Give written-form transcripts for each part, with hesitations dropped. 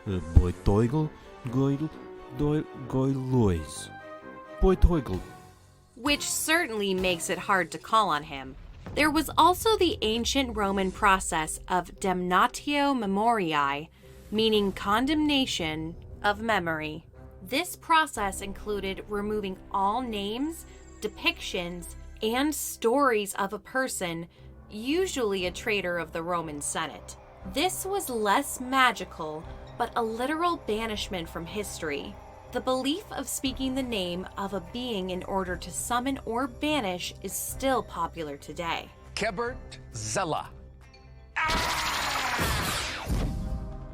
Boiteugel, Goidel, Goilois. Boiteugel. Which certainly makes it hard to call on him. There was also the ancient Roman process of damnatio memoriae, meaning condemnation of memory. This process included removing all names, depictions, and stories of a person, usually a traitor of the Roman Senate. This was less magical, but a literal banishment from history. The belief of speaking the name of a being in order to summon or banish is still popular today. Kebert Zella.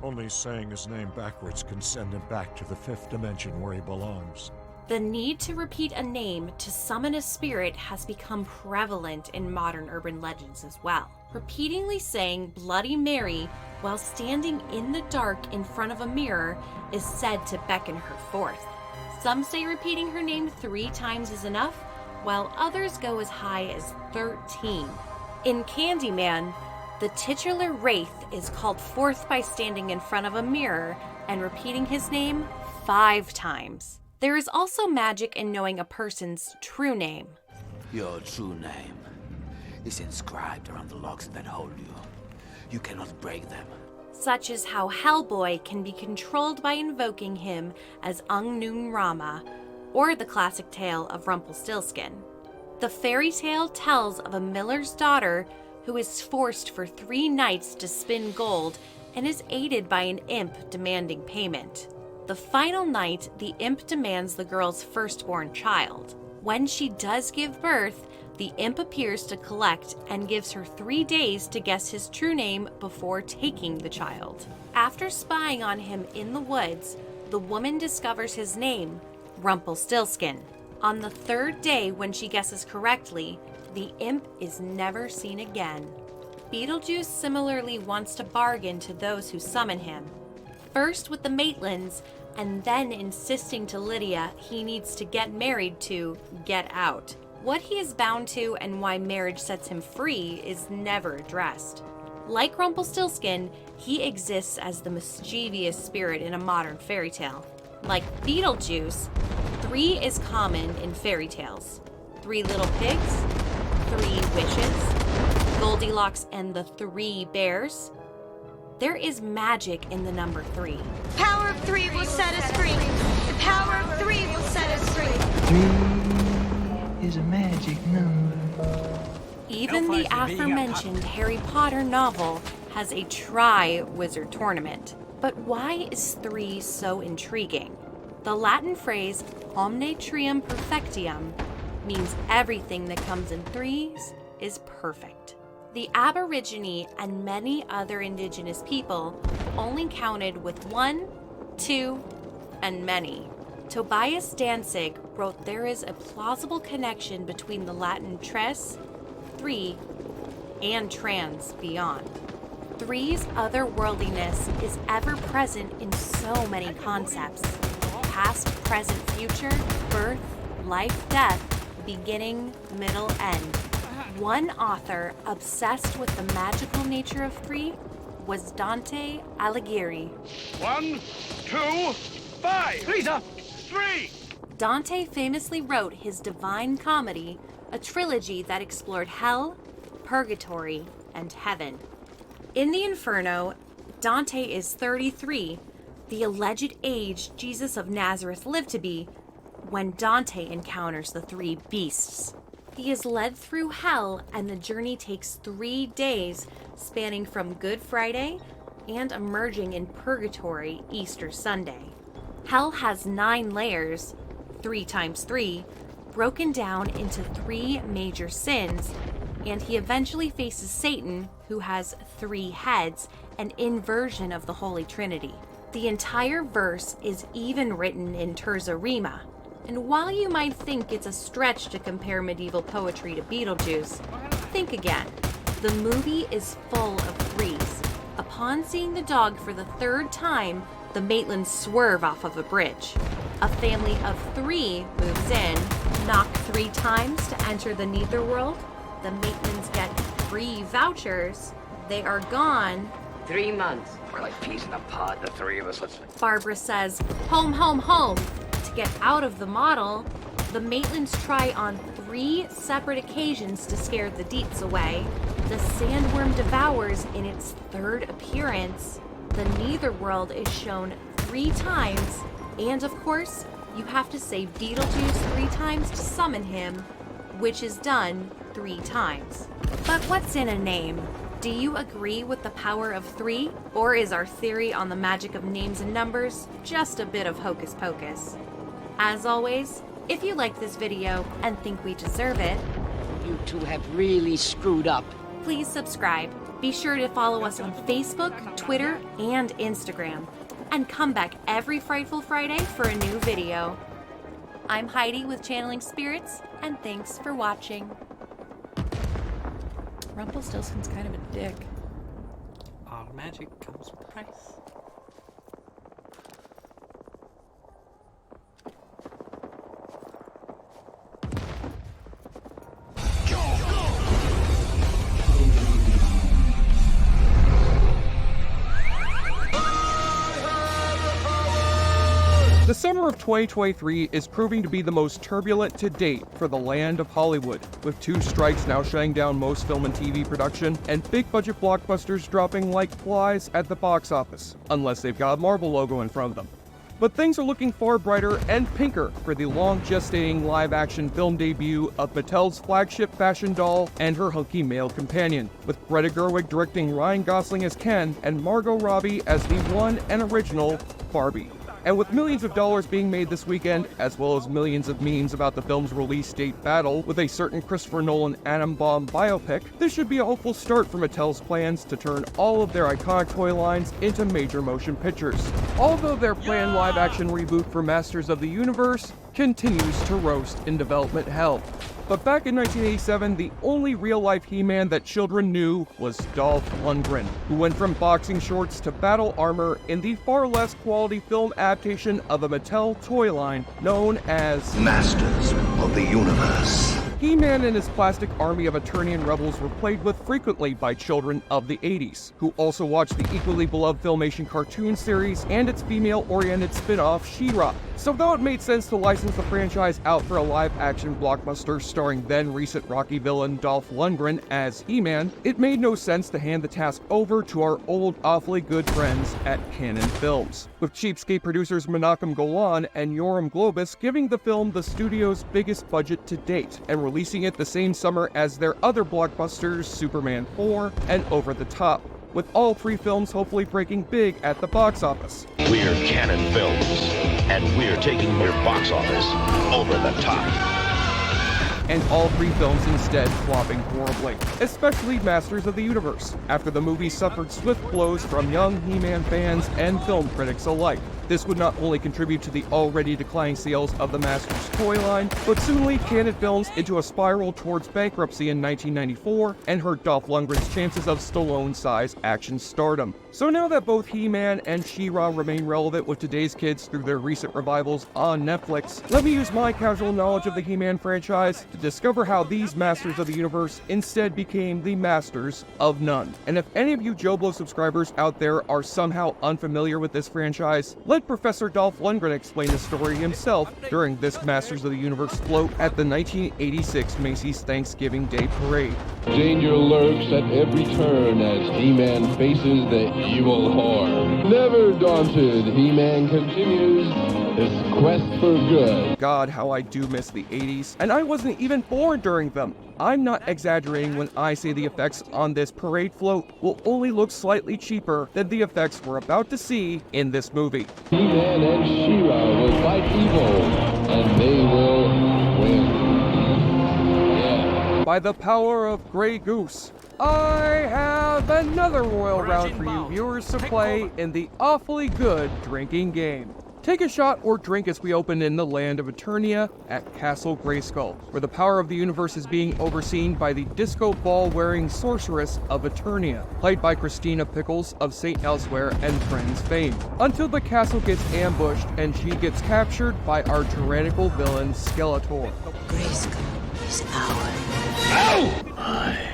Only saying his name backwards can send him back to the fifth dimension where he belongs. The need to repeat a name to summon a spirit has become prevalent in modern urban legends as well. Repeatedly saying Bloody Mary while standing in the dark in front of a mirror is said to beckon her forth. Some say repeating her name 3 times is enough, while others go as high as 13. In Candyman, the titular wraith is called forth by standing in front of a mirror and repeating his name 5 times. There is also magic in knowing a person's true name. Your true name is inscribed around the locks that hold you. You cannot break them. Such as how Hellboy can be controlled by invoking him as Ung Rama, or the classic tale of Rumpelstiltskin. The fairy tale tells of a miller's daughter who is forced for 3 nights to spin gold and is aided by an imp demanding payment. The final night, the imp demands the girl's firstborn child. When she does give birth, the imp appears to collect and gives her 3 days to guess his true name before taking the child. After spying on him in the woods, the woman discovers his name, Rumpelstiltskin. On the 3rd day, when she guesses correctly, the imp is never seen again. Beetlejuice similarly wants to bargain to those who summon him. First with the Maitlands, and then insisting to Lydia he needs to get married to get out. What he is bound to and why marriage sets him free is never addressed. Like Rumpelstiltskin, he exists as the mischievous spirit in a modern fairy tale. Like Beetlejuice, 3 is common in fairy tales. 3 little pigs, 3 wishes, Goldilocks and the 3 bears. There is magic in the number 3. Power of 3 will set us free. The power of 3 will set us free. 3 is a magic number. Even the aforementioned Harry Potter novel has a tri-wizard tournament. But why is 3 so intriguing? The Latin phrase omne trium perfectium means everything that comes in 3s is perfect. The Aborigine and many other indigenous people only counted with 1, 2, and many. Tobias Danzig wrote there is a plausible connection between the Latin tres, 3, and trans, beyond. 3's otherworldliness is ever present in so many concepts. Past, present, future, birth, life, death, beginning, middle, end. One author obsessed with the magical nature of 3 was Dante Alighieri. 1, 2, 5. Lisa, 3. Dante famously wrote his Divine Comedy, a trilogy that explored hell, purgatory, and heaven. In the Inferno, Dante is 33, the alleged age Jesus of Nazareth lived to be, when Dante encounters the 3 beasts. He is led through hell, and the journey takes 3 days, spanning from Good Friday and emerging in Purgatory Easter Sunday. Hell has 9 layers, 3 times 3, broken down into 3 major sins, and he eventually faces Satan, who has 3 heads, an inversion of the Holy Trinity. The entire verse is even written in terza rima. And while you might think it's a stretch to compare medieval poetry to Beetlejuice, think again. The movie is full of 3s. Upon seeing the dog for the 3rd time, the Maitlands swerve off of a bridge. A family of 3 moves in, knock 3 times to enter the Netherworld. The Maitlands get 3 vouchers. They are gone, 3 months. We're like peas in a pod, the three of us. Let's... Barbara says, "Home, home, home." To get out of the model, the Maitlands try on 3 separate occasions to scare the Deets away. The sandworm devours in its 3rd appearance. The Netherworld is shown 3 times. And of course, you have to save Beetlejuice 3 times to summon him, which is done 3 times. But what's in a name? Do you agree with the power of 3? Or is our theory on the magic of names and numbers just a bit of hocus pocus? As always, if you like this video and think we deserve it, You two have really screwed up. please subscribe. Be sure to follow us on Facebook, Twitter, and Instagram. And come back every Frightful Friday for a new video. I'm Heidi with Channeling Spirits, and thanks for watching. Rumpelstiltskin's kind of a dick. All magic comes with a price. The summer of 2023 is proving to be the most turbulent to date for the land of Hollywood, with 2 strikes now shutting down most film and TV production, and big-budget blockbusters dropping like flies at the box office, unless they've got a Marvel logo in front of them. But things are looking far brighter and pinker for the long-gestating live-action film debut of Mattel's flagship fashion doll and her hunky male companion, with Greta Gerwig directing Ryan Gosling as Ken and Margot Robbie as the one and original Barbie. And with millions of dollars being made this weekend, as well as millions of memes about the film's release date battle with a certain Christopher Nolan atom bomb biopic, this should be a hopeful start for Mattel's plans to turn all of their iconic toy lines into major motion pictures. Although their planned live-action reboot for Masters of the Universe continues to roast in development hell. But back in 1987, the only real-life He-Man that children knew was Dolph Lundgren, who went from boxing shorts to battle armor in the far less quality film adaptation of a Mattel toy line known as Masters of the Universe. He-Man and his plastic army of Eternian rebels were played with frequently by children of the 80s, who also watched the equally beloved Filmation cartoon series and its female-oriented spin-off She-Ra. So though it made sense to license the franchise out for a live-action blockbuster starring then-recent Rocky villain Dolph Lundgren as He-Man, it made no sense to hand the task over to our old awfully good friends at Cannon Films, with cheapskate producers Menachem Golan and Yoram Globus giving the film the studio's biggest budget to date, and releasing it the same summer as their other blockbusters Superman 4 and Over the Top, with all 3 films hopefully breaking big at the box office. We're Cannon Films, and we're taking your box office over the top. And all 3 films instead flopping horribly, especially Masters of the Universe, after the movie suffered swift blows from young He-Man fans and film critics alike. This would not only contribute to the already declining sales of the Masters toy line, but soon lead Cannon Films into a spiral towards bankruptcy in 1994 and hurt Dolph Lundgren's chances of Stallone-sized action stardom. So now that both He-Man and She-Ra remain relevant with today's kids through their recent revivals on Netflix, let me use my casual knowledge of the He-Man franchise to discover how these Masters of the Universe instead became the Masters of None. And if any of you JoBlo subscribers out there are somehow unfamiliar with this franchise, let Professor Dolph Lundgren explain the story himself during this Masters of the Universe float at the 1986 Macy's Thanksgiving Day Parade. Danger lurks at every turn as He-Man faces the evil horde. Never daunted, He-Man continues his quest for good. God, how I do miss the 80s, and I wasn't even born during them. I'm not exaggerating when I say the effects on this parade float will only look slightly cheaper than the effects we're about to see in this movie. He-Man and She-Ra will fight evil, and they will win. Yeah. By the power of Grey Goose, I have another royal round for you viewers to play in the awfully good drinking game. Take a shot or drink as we open in the land of Eternia at Castle Grayskull, where the power of the universe is being overseen by the disco ball-wearing sorceress of Eternia, played by Christina Pickles of St. Elsewhere and Friends fame, until the castle gets ambushed and she gets captured by our tyrannical villain Skeletor. Grayskull is ours. Ow!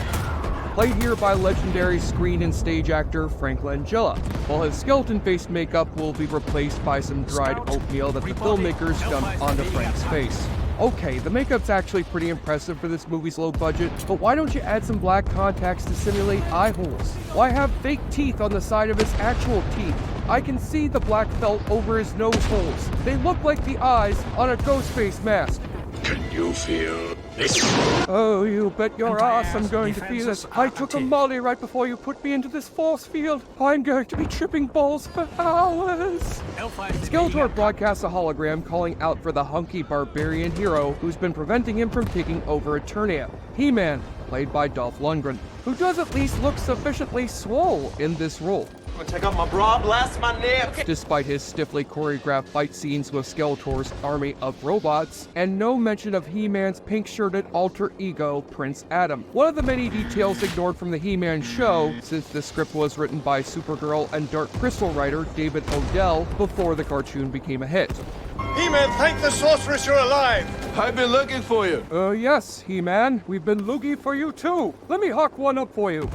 played here by legendary screen and stage actor Frank Langella, while his skeleton-faced makeup will be replaced by some dried oatmeal that the filmmakers dumped onto Frank's face. Okay, the makeup's actually pretty impressive for this movie's low budget, but why don't you add some black contacts to simulate eye holes? Why have fake teeth on the side of his actual teeth? I can see the black felt over his nose holes. They look like the eyes on a Ghostface mask. Can you feel this? Oh, you bet your ass I'm going to feel it. I took a molly right before you put me into this force field. I'm going to be tripping balls for hours. Skeletor broadcasts a hologram calling out for the hunky barbarian hero who's been preventing him from taking over Eternia. He-Man, played by Dolph Lundgren, who does at least look sufficiently swole in this role. Take out my bra, blast my neck. Despite his stiffly choreographed fight scenes with Skeletor's army of robots, and no mention of He-Man's pink-shirted alter ego, Prince Adam. One of the many details ignored from the He-Man show, since the script was written by Supergirl and Dark Crystal writer David Odell before the cartoon became a hit. He-Man, thank the sorceress you're alive. I've been looking for you. Yes, He-Man, we've been looking for you too. Let me hawk one up for you.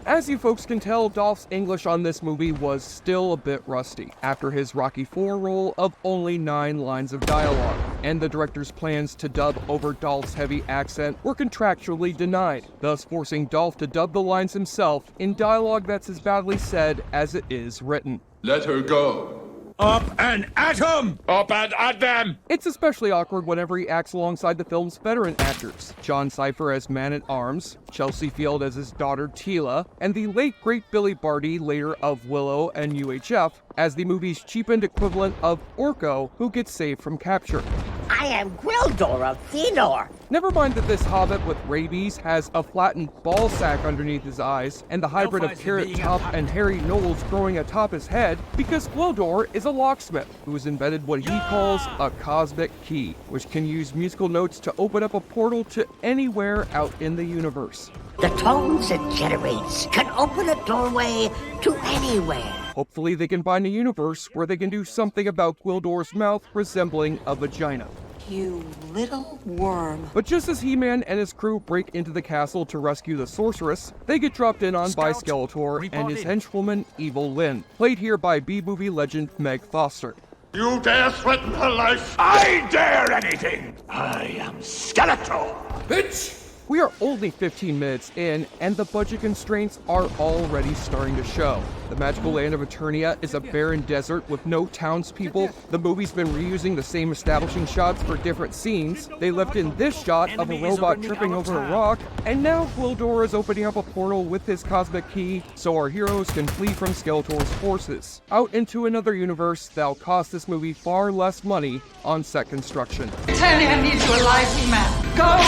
As you folks can tell, Dolph's English on this movie was still a bit rusty, after his Rocky IV role of only 9 lines of dialogue, and the director's plans to dub over Dolph's heavy accent were contractually denied, thus forcing Dolph to dub the lines himself in dialogue that's as badly said as it is written. Let her go. Up and at 'em! Up and at them! It's especially awkward whenever he acts alongside the film's veteran actors, John Cypher as Man-at-Arms, Chelsea Field as his daughter Teela, and the late great Billy Barty, later of Willow and UHF, as the movie's cheapened equivalent of Orko, who gets saved from capture. I am Gwildor of Thenor. Never mind that this hobbit with rabies has a flattened ball sack underneath his eyes, and the hybrid of Carrot Top and Harry Knowles growing atop his head, because Gwildor is a locksmith who's invented what he calls a cosmic key, which can use musical notes to open up a portal to anywhere out in the universe. The tones it generates can open a doorway to anywhere. Hopefully they can find a universe where they can do something about Gwildor's mouth resembling a vagina. You little worm. But just as He-Man and his crew break into the castle to rescue the sorceress, they get dropped in on by Skeletor and his henchwoman, Evil Lyn, played here by B-movie legend Meg Foster. You dare threaten her life? I dare anything! I am Skeletor! Bitch! We are only 15 minutes in, and the budget constraints are already starting to show. The magical land of Eternia is a barren desert with no townspeople. The movie's been reusing the same establishing shots for different scenes. They left in this shot of a robot tripping over a rock, and now Gwildor is opening up a portal with his cosmic key so our heroes can flee from Skeletor's forces, out into another universe that'll cost this movie far less money on set construction. Eternia needs you alive, He-Man. Go!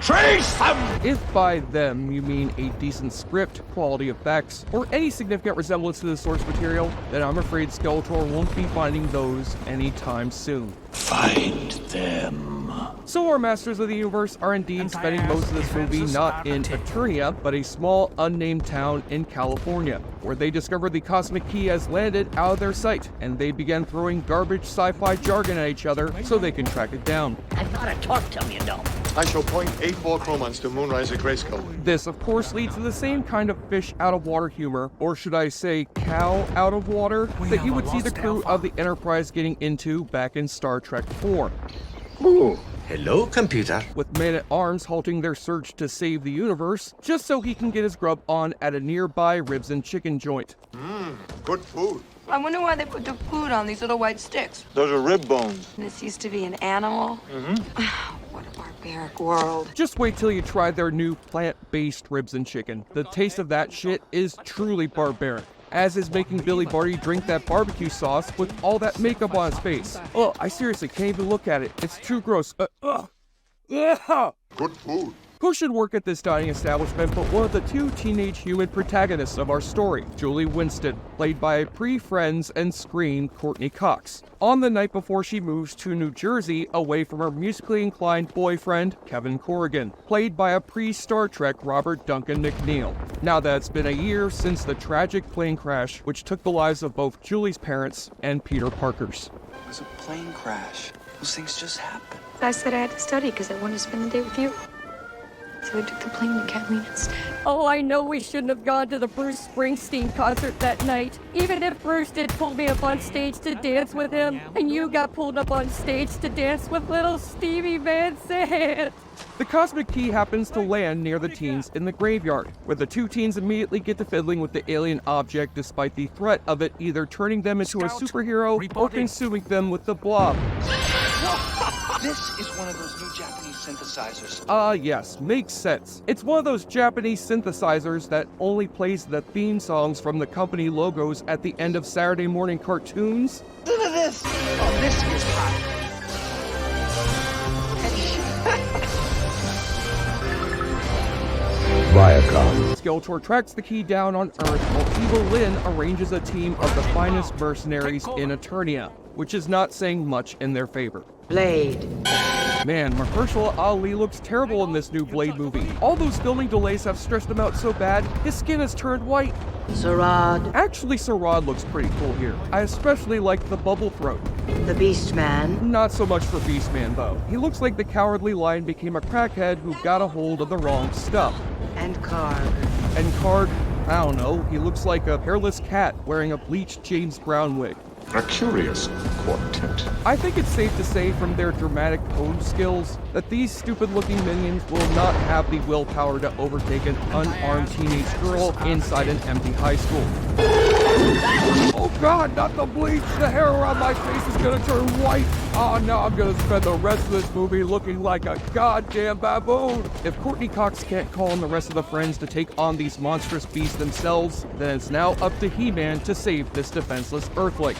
Trace them! If by them you mean a decent script, quality effects, or any significant resemblance to the source material, then I'm afraid Skeletor won't be finding those anytime soon. Find them. So our Masters of the Universe are indeed spending most of this movie not in Eternia, but a small unnamed town in California, where they discover the cosmic key has landed out of their sight, and they begin throwing garbage sci-fi jargon at each other so they can track it down. I've got to talk to you, though. I shall point 8-4 chromons to Moonrise at Grayskull. This, of course, leads to the same kind of fish out of water humor, or should I say cow out of water, that you would see the crew of the Enterprise getting into back in Star Trek IV. Ooh. Hello, computer. With Man-at-Arms halting their search to save the universe, just so he can get his grub on at a nearby ribs and chicken joint. Good food. I wonder why they put the food on these little white sticks. Those are rib bones. This used to be an animal. What a barbaric world. Just wait till you try their new plant-based ribs and chicken. The taste of that shit is truly barbaric, as is making Billy Barty drink that barbecue sauce with all that makeup on his face. Oh, I seriously can't even look at it. It's too gross. Good food. Who should work at this dining establishment but one of the 2 teenage human protagonists of our story, Julie Winston, played by pre-Friends and Scream Courtney Cox, on the night before she moves to New Jersey away from her musically inclined boyfriend, Kevin Corrigan, played by a pre-Star Trek Robert Duncan McNeil. Now that it's been a year since the tragic plane crash which took the lives of both Julie's parents and Peter Parker's. It was a plane crash. Those things just happen. I said I had to study because I wanted to spend the day with you. So I took the plane to Kathleen instead. Oh, I know we shouldn't have gone to the Bruce Springsteen concert that night. Even if Bruce did pull me up on stage to dance with him, and you got pulled up on stage to dance with little Stevie Van Sant. The Cosmic Key happens to land near the teens in the graveyard, where the two teens immediately get to fiddling with the alien object despite the threat of it either turning them into a superhero or consuming them with the blob. This is one of those new Japanese synthesizers. Yes, makes sense. It's one of those Japanese synthesizers that only plays the theme songs from the company logos at the end of Saturday morning cartoons. Listen to this! Oh, this is hot. Viacom. Skeletor tracks the key down on Earth while Evil Lyn arranges a team of the finest mercenaries in Eternia, which is not saying much in their favor. Blade. Man, Mahershala Ali looks terrible in this new Blade movie. All those filming delays have stressed him out so bad, his skin has turned white. Sarad. Actually, Sarad looks pretty cool here. I especially like the bubble throat. The Beast Man. Not so much for Beastman, though. He looks like the Cowardly Lion became a crackhead who got a hold of the wrong stuff. And Karg. And Karg, I don't know, he looks like a hairless cat wearing a bleached James Brown wig. A curious quartet. I think it's safe to say from their dramatic pose skills that these stupid-looking minions will not have the willpower to overtake an unarmed teenage girl inside an empty high school. Oh god, not the bleach! The hair around my face is gonna turn white! Oh, now I'm gonna spend the rest of this movie looking like a goddamn baboon! If Courtney Cox can't call on the rest of the friends to take on these monstrous beasts themselves, then it's now up to He-Man to save this defenseless Earthling.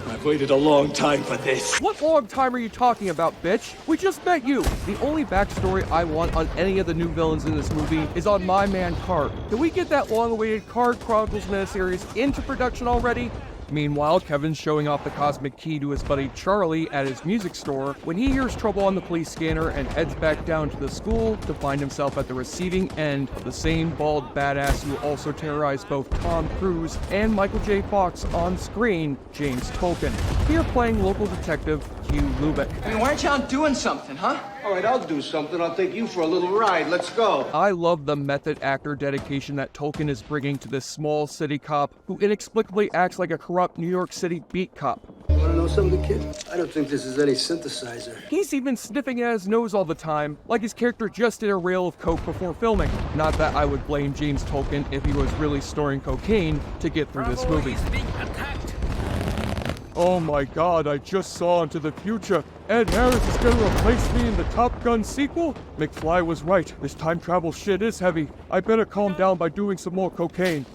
I've waited a long time for this. What long time are you talking about, bitch? We just met you. The only backstory I want on any of the new villains in this movie is on my man Karg. Can we get that long-awaited Karg Chronicles miniseries into production already? Meanwhile, Kevin's showing off the Cosmic Key to his buddy Charlie at his music store when he hears trouble on the police scanner and heads back down to the school to find himself at the receiving end of the same bald badass who also terrorized both Tom Cruise and Michael J. Fox on screen, James Tolkien. Here playing local detective Hugh Lubeck. Hey, why aren't you out doing something, huh? All right, I'll do something. I'll take you for a little ride. Let's go. I love the method actor dedication that Tolkien is bringing to this small city cop who inexplicably acts like a corrupt New York City beat cop. You want to know something, kid? I don't think this is any synthesizer. He's even sniffing at his nose all the time, like his character just did a rail of coke before filming. Not that I would blame James Tolkien if he was really storing cocaine to get through this movie. Oh my god, I just saw into the future. Ed Harris is gonna replace me in the Top Gun sequel? McFly was right. This time travel shit is heavy. I better calm down by doing some more cocaine.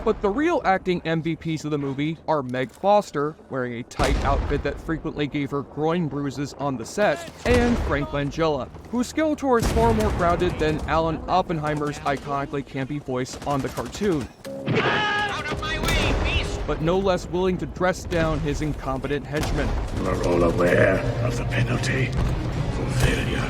But the real acting MVPs of the movie are Meg Foster, wearing a tight outfit that frequently gave her groin bruises on the set, and Frank Langella, whose Skeletor is far more grounded than Alan Oppenheimer's iconically campy voice on the cartoon. Out of my way, beast! But no less willing to dress down his incompetent henchmen. We're all aware of the penalty for failure.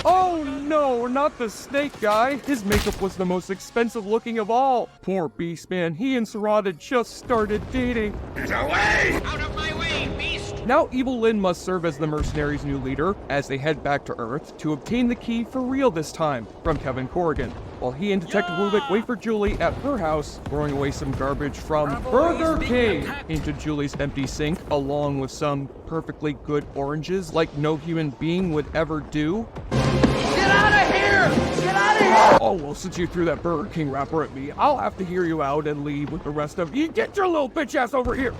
Oh no, not the snake guy. His makeup was the most expensive looking of all. Poor Beastman, he and Sarad had just started dating. Get away! Out of my way, beast! Now Evil Lyn must serve as the mercenaries' new leader as they head back to Earth to obtain the key for real this time from Kevin Corrigan, while he and Detective Lubeck wait for Julie at her house, throwing away some garbage from Burger King into Julie's empty sink, along with some perfectly good oranges like no human being would ever do. Get out of here! Get out of here! Oh, well, since you threw that Burger King wrapper at me, I'll have to hear you out and leave with the rest of you. Get your little bitch ass over here!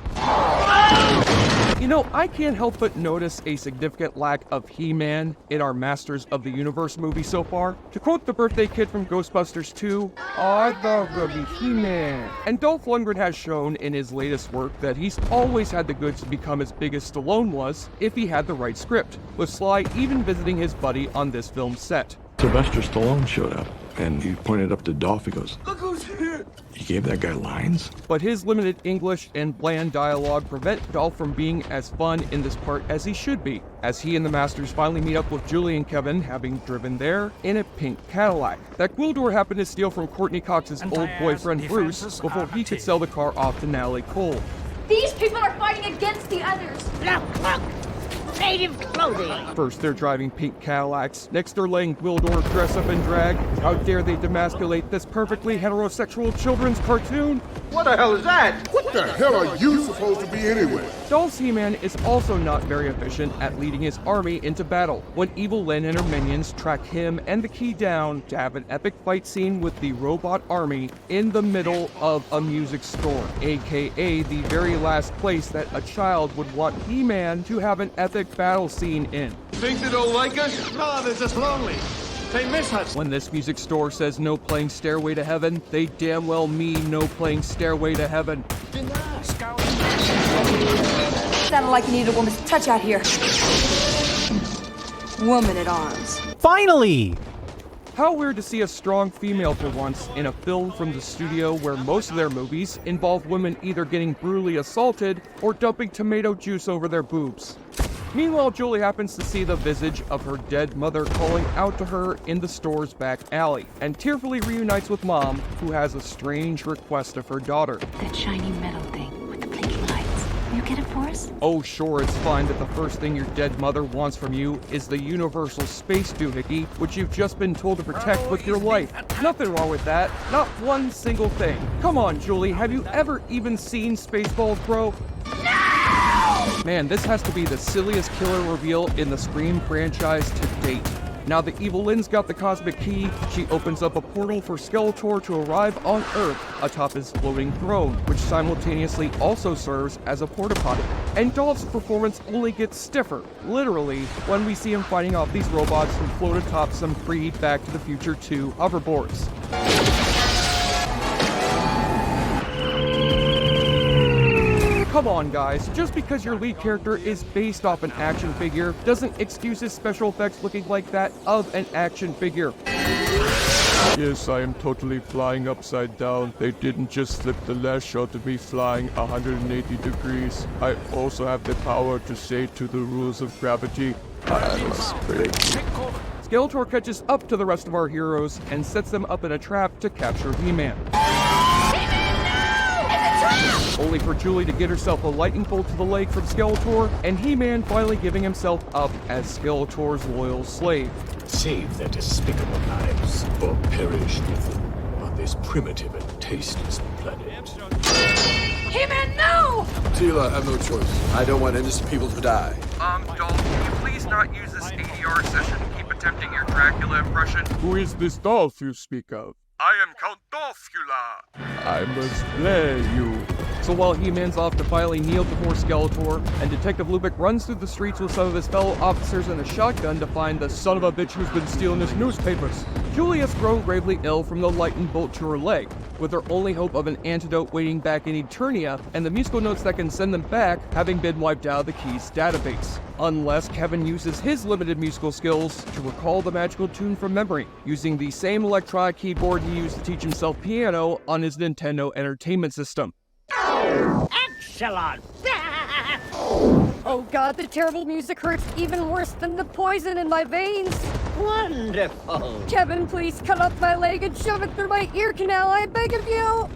You know, I can't help but notice a significant lack of He-Man in our Masters of the Universe movie so far. To quote the birthday kid from Ghostbusters 2, I thought it would be He-Man. And Dolph Lundgren has shown in his latest work that he's always had the goods to become as big as Stallone was if he had the right script, with Sly even visiting his buddy on this film's set. Sylvester Stallone showed up, and he pointed up to Dolph. He goes, Look who's here! You gave that guy lines? But his limited English and bland dialogue prevent Dolph from being as fun in this part as he should be, as he and the Masters finally meet up with Julie and Kevin, having driven there in a pink Cadillac that Gwildor happened to steal from Courtney Cox's old boyfriend Bruce before he could sell the car off to Natalie Cole. These people are fighting against the others. Look! Native clothing! First they're driving pink Cadillacs, next they're letting Gwildor dress up in drag. How dare they demasculate this perfectly heterosexual children's cartoon? What the hell is that? What the hell are you supposed to be anyway? Dolph's He-Man is also not very efficient at leading his army into battle, when Evil Lynn and her minions track him and the Key down to have an epic fight scene with the robot army in the middle of a music store, aka the very last place that a child would want He-Man to have an epic battle scene in. Think they don't like us? No, they're just lonely. They miss us. When this music store says no playing Stairway to Heaven, they damn well mean no playing Stairway to Heaven. Sounded like you needed a woman's touch out here. Woman at arms. Finally! How weird to see a strong female for once in a film from the studio where most of their movies involve women either getting brutally assaulted or dumping tomato juice over their boobs. Meanwhile, Julie happens to see the visage of her dead mother calling out to her in the store's back alley, and tearfully reunites with Mom, who has a strange request of her daughter. That shiny metal thing with the blinky lights. You get it for us? Oh sure, it's fine that the first thing your dead mother wants from you is the universal space doohickey, which you've just been told to protect with your life. Nothing wrong with that. Not one single thing. Come on, Julie, have you ever even seen Spaceballs, bro? Man, this has to be the silliest killer reveal in the Scream franchise to date. Now that Evil Lynn's got the cosmic key, she opens up a portal for Skeletor to arrive on Earth atop his floating throne, which simultaneously also serves as a porta-potty. And Dolph's performance only gets stiffer, literally, when we see him fighting off these robots who float atop some free Back to the Future 2 hoverboards. Come on, guys, just because your lead character is based off an action figure doesn't excuse his special effects looking like that of an action figure. Yes, I am totally flying upside down. They didn't just slip the last shot of me flying 180 degrees. I also have the power to say to the rules of gravity, I must break. Skeletor catches up to the rest of our heroes and sets them up in a trap to capture He-Man. Only for Julie to get herself a lightning bolt to the leg from Skeletor, and He-Man finally giving himself up as Skeletor's loyal slave. Save their despicable lives, or perish with them on this primitive and tasteless planet. He-Man, no! Teela, I have no choice. I don't want innocent people to die. Dolph, can you please not use this ADR session to keep attempting your Dracula impression? Who is this Dolph you speak of? I am Count Dolphula. I must play you. So while He-Man's off to finally kneel before Skeletor, and Detective Lubick runs through the streets with some of his fellow officers in a shotgun to find the son of a bitch who's been stealing his newspapers, Julie has grown gravely ill from the lightning bolt to her leg, with her only hope of an antidote waiting back in Eternia, and the musical notes that can send them back having been wiped out of the Key's database. Unless Kevin uses his limited musical skills to recall the magical tune from memory, using the same electronic keyboard he used to teach himself piano on his Nintendo Entertainment System. Excellent! Oh god, the terrible music hurts even worse than the poison in my veins. Wonderful! Kevin, please cut off my leg and shove it through my ear canal, I beg of you!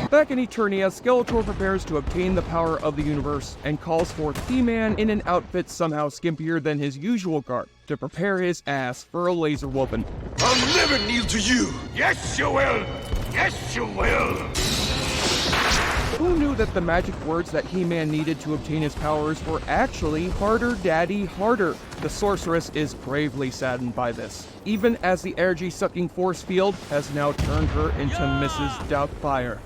Back in Eternia, Skeletor prepares to obtain the power of the universe and calls forth He-Man in an outfit somehow skimpier than his usual garb to prepare his ass for a laser whooping. I'll never kneel to you! Yes, you will! Yes, you will! Who knew that the magic words that He-Man needed to obtain his powers were actually harder, daddy, harder? The sorceress is gravely saddened by this, even as the energy-sucking force field has now turned her into Mrs. Doubtfire.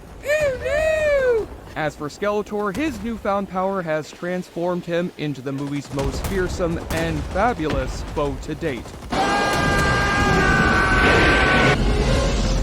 As for Skeletor, his newfound power has transformed him into the movie's most fearsome and fabulous foe to date.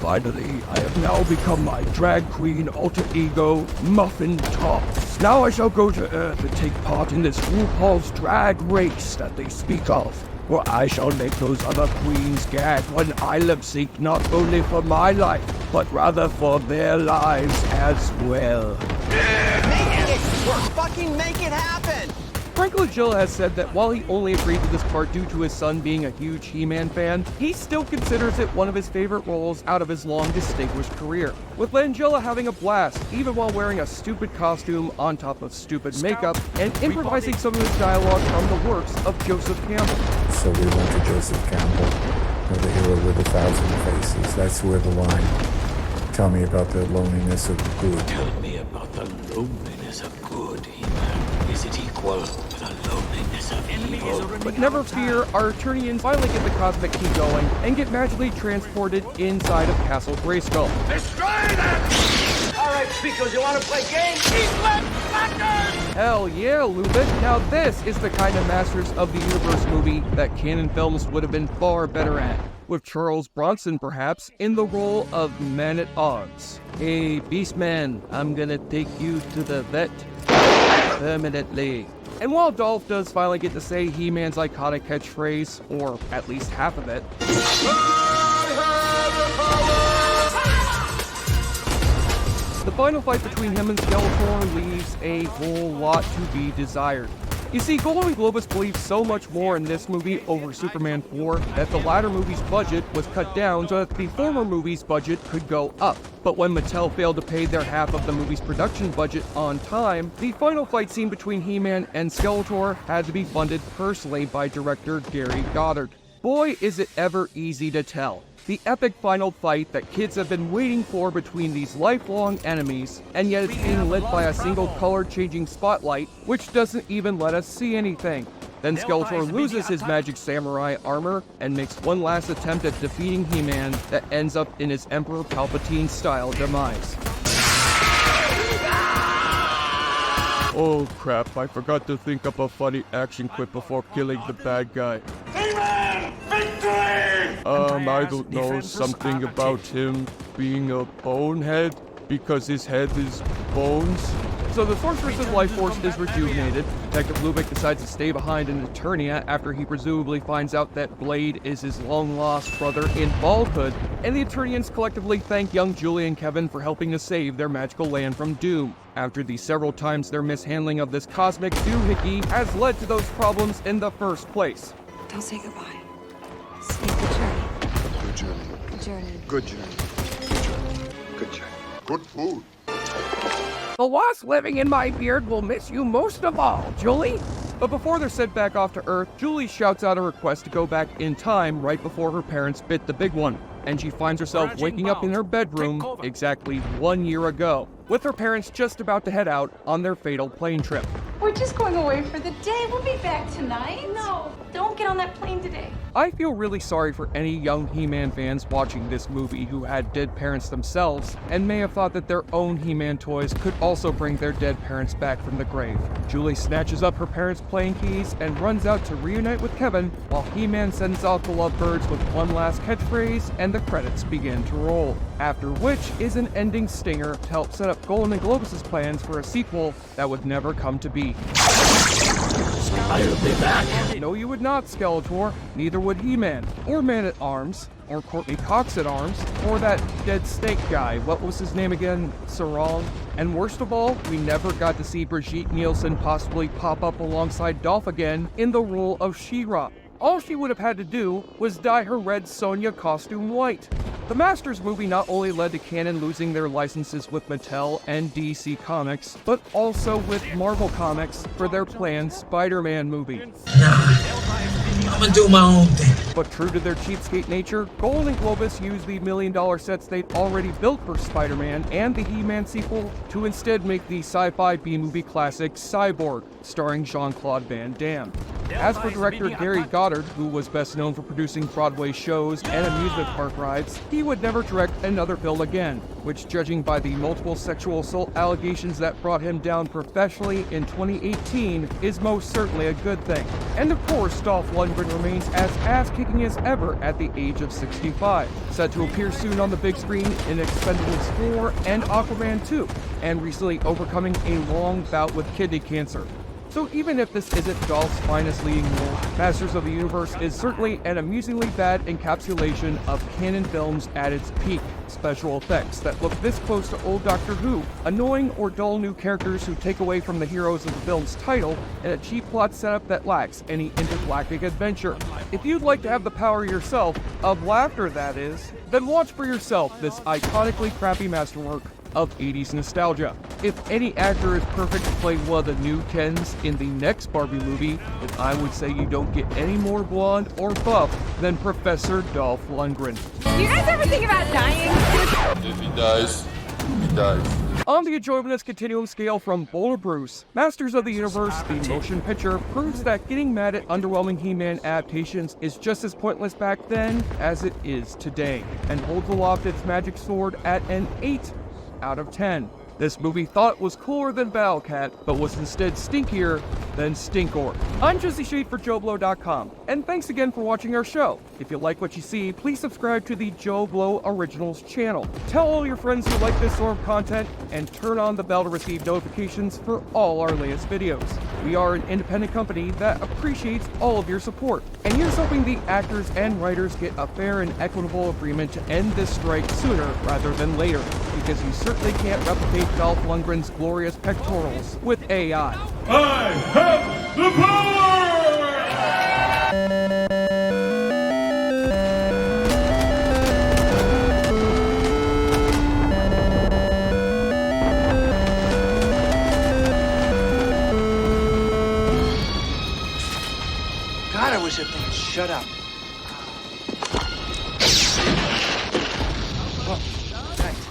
Finally, I have now become my drag queen alter ego, Muffin Top. Now I shall go to Earth and take part in this RuPaul's drag race that they speak of. For I shall make those other queens gag when I lip sync not only for my life, but rather for their lives as well. Make it work! Fucking make it happen! Frank Langella has said that while he only agreed to this part due to his son being a huge He-Man fan, he still considers it one of his favorite roles out of his long distinguished career. With Langella having a blast, even while wearing a stupid costume on top of stupid makeup, and improvising some of his dialogue from the works of Joseph Campbell. So we went to Joseph Campbell, the hero with 1,000 faces. That's where the line. Tell me about the loneliness of good. Tell me about the loneliness of good, He-Man. Is it equal to the loneliness of evil? But never fear, our Eternians finally get the cosmic key going and get magically transported inside of Castle Grayskull. Destroy them! All right, Speakers, you want to play games? Eat left backers! Hell yeah, Lubit. Now this is the kind of Masters of the Universe movie that Cannon Films would have been far better at, with Charles Bronson perhaps in the role of Man-at-Arms. Hey, Beastman, I'm gonna take you to the vet permanently. And while Dolph does finally get to say He-Man's iconic catchphrase, or at least half of it, the final fight between him and Skeletor leaves a whole lot to be desired. You see, Golden Globus believes so much more in this movie over Superman 4 that the latter movie's budget was cut down so that the former movie's budget could go up. But when Mattel failed to pay their half of the movie's production budget on time, the final fight scene between He-Man and Skeletor had to be funded personally by director Gary Goddard. Boy, is it ever easy to tell. The epic final fight that kids have been waiting for between these lifelong enemies, and yet it's being lit by a single color-changing spotlight, which doesn't even let us see anything. Then Skeletor loses his magic samurai armor and makes one last attempt at defeating He-Man that ends up in his Emperor Palpatine-style demise. Oh crap, I forgot to think up a funny action quip before killing the bad guy. He-Man! Victory! I don't know, something about him being a bonehead because his head is bones. So the Sorceress's life force is rejuvenated. Detective Lubick decides to stay behind in Eternia after he presumably finds out that Blade is his long-lost brother in Baldhood, and the Eternians collectively thank young Julie and Kevin for helping to save their magical land from doom, after the several times their mishandling of this cosmic doohickey has led to those problems in the first place. Don't say goodbye. Say good journey. Good journey. Good journey. Good journey. Good journey. Good journey. Good food. The wasp living in my beard will miss you most of all, Julie. But before they're sent back off to Earth, Julie shouts out a request to go back in time right before her parents bit the big one, and she finds herself waking up in her bedroom exactly 1 year ago, with her parents just about to head out on their fatal plane trip. We're just going away for the day. We'll be back tonight. No, don't get on that plane today. I feel really sorry for any young He-Man fans watching this movie who had dead parents themselves and may have thought that their own He-Man toys could also bring their dead parents back from the grave. Julie snatches up her parents' plane keys and runs out to reunite with Kevin, while He-Man sends off the lovebirds with one last catchphrase and the credits begin to roll. After which is an ending stinger to help set up Golden Globus' plans for a sequel that would never come to be. I'll be back. No, you would not, Skeletor. Neither would He-Man, or Man-at-Arms, or Courtney Cox-at-Arms, or that dead snake guy. What was his name again? Sarong? And worst of all, we never got to see Brigitte Nielsen possibly pop up alongside Dolph again in the role of She-Ra. All she would have had to do was dye her red Sonya costume white. The Masters movie not only led to Canon losing their licenses with Mattel and DC Comics, but also with Marvel Comics for their planned Spider-Man movie. I'm gonna do my own thing. But true to their cheapskate nature, Golden Globus used the $1 million sets they'd already built for Spider-Man and the He-Man sequel to instead make the sci-fi B-movie classic Cyborg, starring Jean-Claude Van Damme. As for director Gary Goddard, who was best known for producing Broadway shows and amusement park rides, he would never direct another film again, which, judging by the multiple sexual assault allegations that brought him down professionally in 2018, is most certainly a good thing. And of course, Dolph Lundgren remains as ass-kicking as ever at the age of 65, set to appear soon on the big screen in Expendables 4 and Aquaman 2, and recently overcoming a long bout with kidney cancer. So even if this isn't Dolph's finest leading role, Masters of the Universe is certainly an amusingly bad encapsulation of canon films at its peak. Special effects that look this close to old Doctor Who, annoying or dull new characters who take away from the heroes of the film's title, and a cheap plot setup that lacks any intergalactic adventure. If you'd like to have the power yourself, of laughter that is, then watch for yourself this iconically crappy masterwork of 80s nostalgia. If any actor is perfect to play one of the new Kens in the next Barbie movie, then I would say you don't get any more blonde or buff than Professor Dolph Lundgren. Do you guys ever think about dying? If he dies, he dies. On the enjoybleness continuum scale from Boulder Bruce, Masters of the Universe, the motion picture, proves that getting mad at underwhelming He-Man adaptations is just as pointless back then as it is today, and holds aloft its magic sword at an 8 out of 10. This movie thought it was cooler than Battlecat, but was instead stinkier than Stinkor. I'm Jesse Shade for JoBlo.com, and thanks again for watching our show. If you like what you see, please subscribe to the Joe Blow Originals channel. Tell all your friends who like this sort of content, and turn on the bell to receive notifications for all our latest videos. We are an independent company that appreciates all of your support, and here's hoping the actors and writers get a fair and equitable agreement to end this strike sooner rather than later, because you certainly can't replicate Dolph Lundgren's glorious pectorals with AI. I have the power! God, I wish that thing would shut up. Oh, thanks.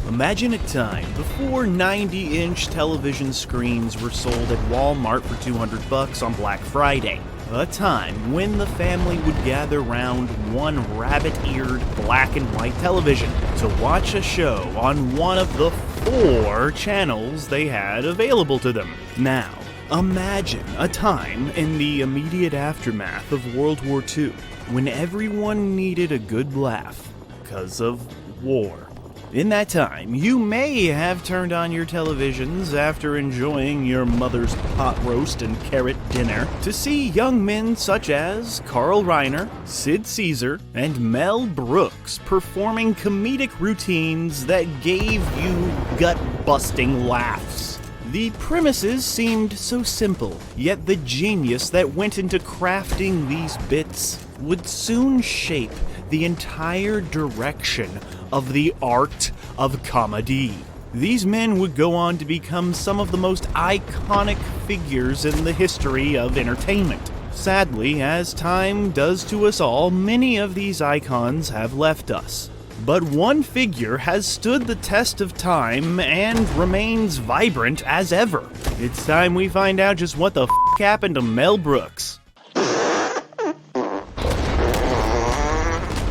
Imagine a time before 90-inch television screens were sold at Walmart for $200 on Black Friday. A time when the family would gather round one rabbit-eared black and white television to watch a show on one of the 4 channels they had available to them. Now, imagine a time in the immediate aftermath of World War II when everyone needed a good laugh because of war. In that time, you may have turned on your televisions after enjoying your mother's pot roast and carrot dinner to see young men such as Carl Reiner, Sid Caesar, and Mel Brooks performing comedic routines that gave you gut-busting laughs. The premises seemed so simple, yet the genius that went into crafting these bits would soon shape the entire direction of the art of comedy. These men would go on to become some of the most iconic figures in the history of entertainment. Sadly, as time does to us all, many of these icons have left us. But one figure has stood the test of time and remains vibrant as ever. It's time we find out just what the f*** happened to Mel Brooks.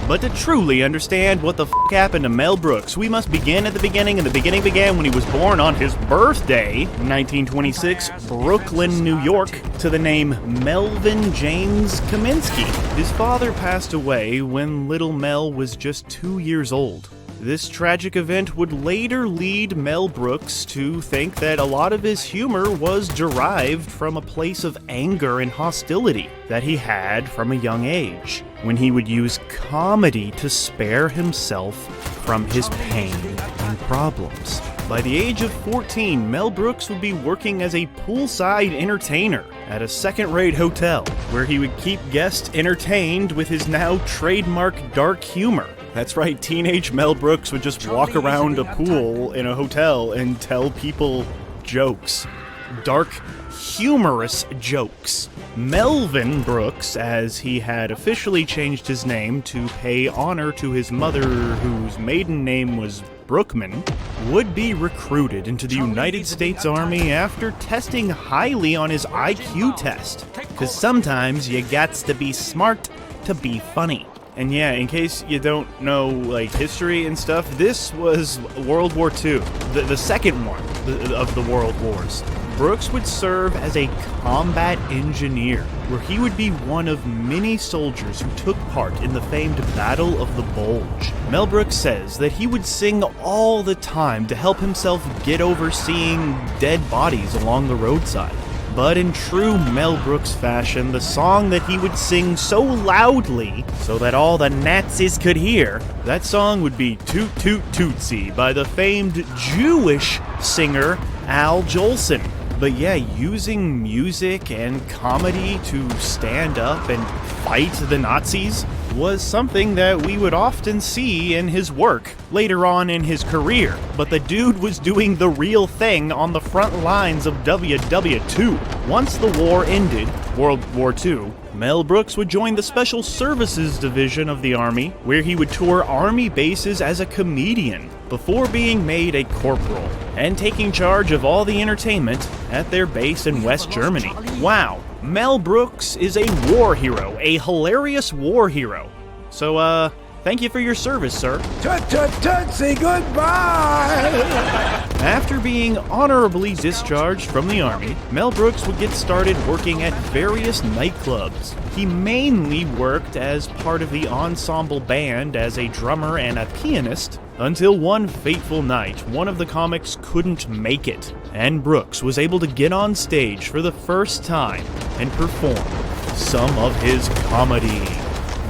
But to truly understand what the f*** happened to Mel Brooks, we must begin at the beginning, and the beginning began when he was born on his birthday, 1926, Brooklyn, New York, to the name Melvin James Kaminsky. His father passed away when little Mel was just 2 years old. This tragic event would later lead Mel Brooks to think that a lot of his humor was derived from a place of anger and hostility that he had from a young age, when he would use comedy to spare himself from his pain and problems. By the age of 14, Mel Brooks would be working as a poolside entertainer at a second-rate hotel, where he would keep guests entertained with his now trademark dark humor. That's right, teenage Mel Brooks would just walk around a pool in a hotel and tell people jokes. Dark, humorous jokes. Melvin Brooks, as he had officially changed his name to pay honor to his mother, whose maiden name was Brookman, would be recruited into the United States Army after testing highly on his IQ test. Because sometimes you gots to be smart to be funny. And yeah, in case you don't know, like, history and stuff, this was World War II, the second one of the World Wars. Brooks would serve as a combat engineer, where he would be one of many soldiers who took part in the famed Battle of the Bulge. Mel Brooks says that he would sing all the time to help himself get over seeing dead bodies along the roadside. But in true Mel Brooks fashion, the song that he would sing so loudly so that all the Nazis could hear, that song would be Toot Toot Tootsie by the famed Jewish singer Al Jolson. But yeah, using music and comedy to stand up and fight the Nazis was something that we would often see in his work later on in his career. But the dude was doing the real thing on the front lines of WW2. Once the war ended, World War II, Mel Brooks would join the Special Services Division of the Army, where he would tour Army bases as a comedian, before being made a corporal, and taking charge of all the entertainment at their base in West Germany. Wow, Mel Brooks is a war hero, a hilarious war hero. So, thank you for your service, sir. Tootsie, goodbye! After being honorably discharged from the Army, Mel Brooks would get started working at various nightclubs. He mainly worked as part of the ensemble band as a drummer and a pianist, until one fateful night, one of the comics couldn't make it, and Brooks was able to get on stage for the first time and perform some of his comedy.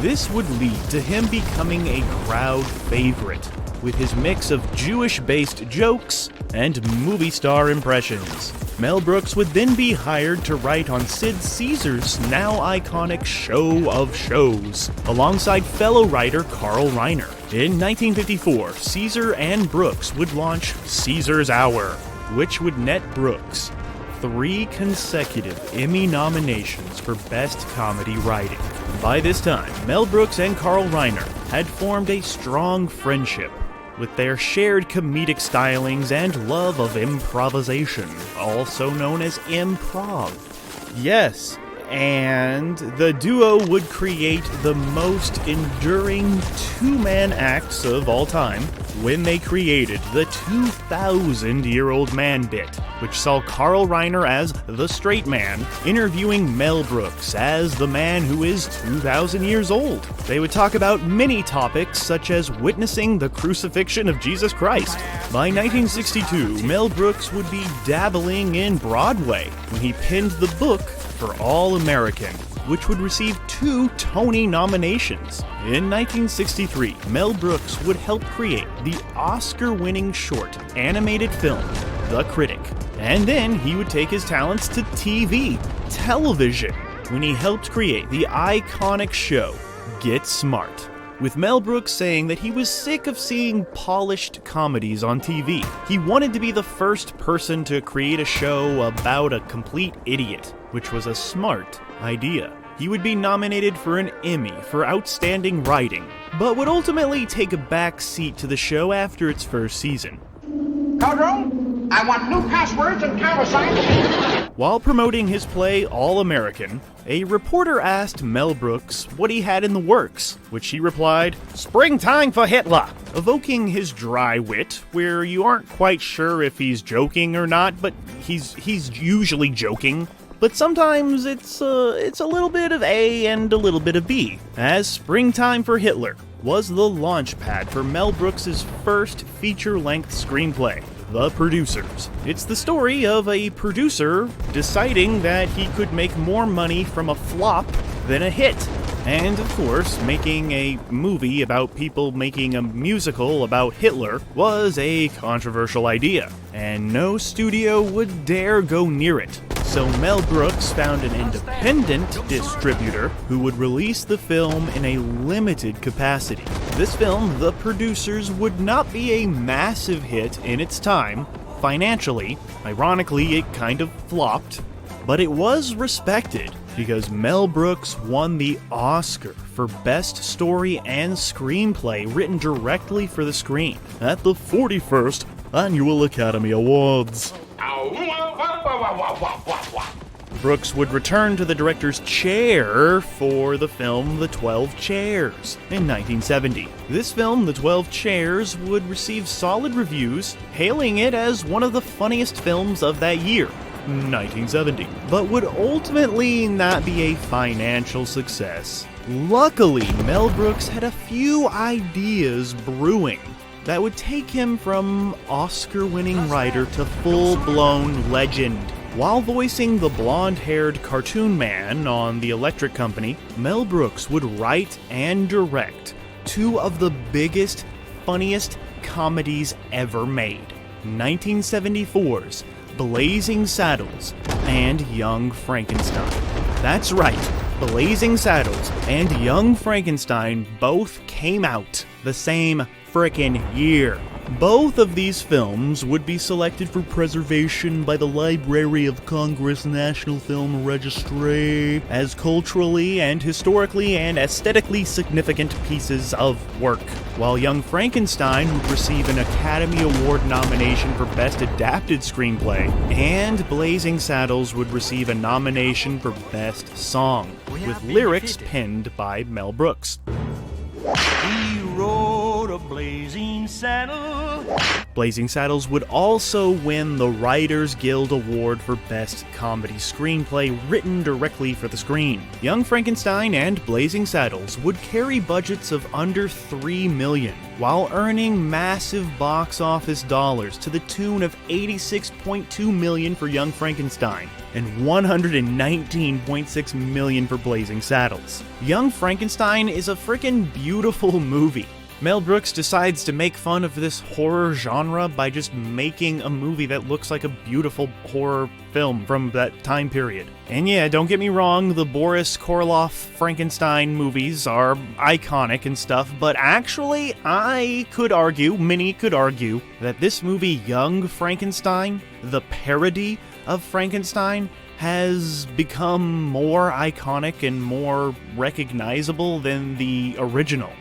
This would lead to him becoming a crowd favorite, with his mix of Jewish-based jokes and movie star impressions. Mel Brooks would then be hired to write on Sid Caesar's now iconic Show of Shows, alongside fellow writer Carl Reiner. In 1954, Caesar and Brooks would launch Caesar's Hour, which would net Brooks 3 consecutive Emmy nominations for Best Comedy Writing. By this time, Mel Brooks and Carl Reiner had formed a strong friendship, with their shared comedic stylings and love of improvisation, also known as improv. Yes, and the duo would create the most enduring two-man acts of all time when they created the 2,000-year-old man bit, which saw Carl Reiner as the straight man, interviewing Mel Brooks as the man who is 2,000 years old. They would talk about many topics such as witnessing the crucifixion of Jesus Christ. By 1962, Mel Brooks would be dabbling in Broadway when he penned the book For All American, which would receive 2 Tony nominations. In 1963, Mel Brooks would help create the Oscar-winning short animated film, The Critic. And then he would take his talents to television, when he helped create the iconic show, Get Smart. With Mel Brooks saying that he was sick of seeing polished comedies on TV. He wanted to be the first person to create a show about a complete idiot, which was a smart idea. He would be nominated for an Emmy for Outstanding Writing, but would ultimately take a back seat to the show after its first season. Codro, I want new passwords and countersigns. While promoting his play All American, a reporter asked Mel Brooks what he had in the works, which he replied, "Springtime for Hitler," evoking his dry wit, where you aren't quite sure if he's joking or not, but he's usually joking. But sometimes it's a little bit of A and a little bit of B, as Springtime for Hitler was the launch pad for Mel Brooks' first feature-length screenplay, The Producers. It's the story of a producer deciding that he could make more money from a flop than a hit. And of course, making a movie about people making a musical about Hitler was a controversial idea, and no studio would dare go near it. So Mel Brooks found an independent distributor who would release the film in a limited capacity. This film, The Producers, would not be a massive hit in its time. Financially, ironically, it kind of flopped, but it was respected because Mel Brooks won the Oscar for Best Story and Screenplay written directly for the screen at the 41st Annual Academy Awards. Brooks would return to the director's chair for the film The 12 Chairs in 1970. This film, The 12 Chairs, would receive solid reviews, hailing it as one of the funniest films of that year, 1970, but would ultimately not be a financial success. Luckily, Mel Brooks had a few ideas brewing that would take him from Oscar-winning writer to full-blown legend. While voicing the blonde-haired cartoon man on The Electric Company, Mel Brooks would write and direct two of the biggest, funniest comedies ever made, 1974's Blazing Saddles and Young Frankenstein. That's right, Blazing Saddles and Young Frankenstein both came out the same frickin' year. Both of these films would be selected for preservation by the Library of Congress National Film Registry as culturally and historically and aesthetically significant pieces of work. While Young Frankenstein would receive an Academy Award nomination for Best Adapted Screenplay, and Blazing Saddles would receive a nomination for Best Song, with lyrics penned by Mel Brooks. He rode a blazing saddle. Blazing Saddles would also win the Writers Guild Award for Best Comedy Screenplay written directly for the screen. Young Frankenstein and Blazing Saddles would carry budgets of under $3 million, while earning massive box office dollars to the tune of $86.2 million for Young Frankenstein and $119.6 million for Blazing Saddles. Young Frankenstein is a frickin' beautiful movie. Mel Brooks decides to make fun of this horror genre by just making a movie that looks like a beautiful horror film from that time period. And yeah, don't get me wrong, the Boris Karloff Frankenstein movies are iconic and stuff, but actually, many could argue, that this movie, Young Frankenstein, the parody of Frankenstein, has become more iconic and more recognizable than the original.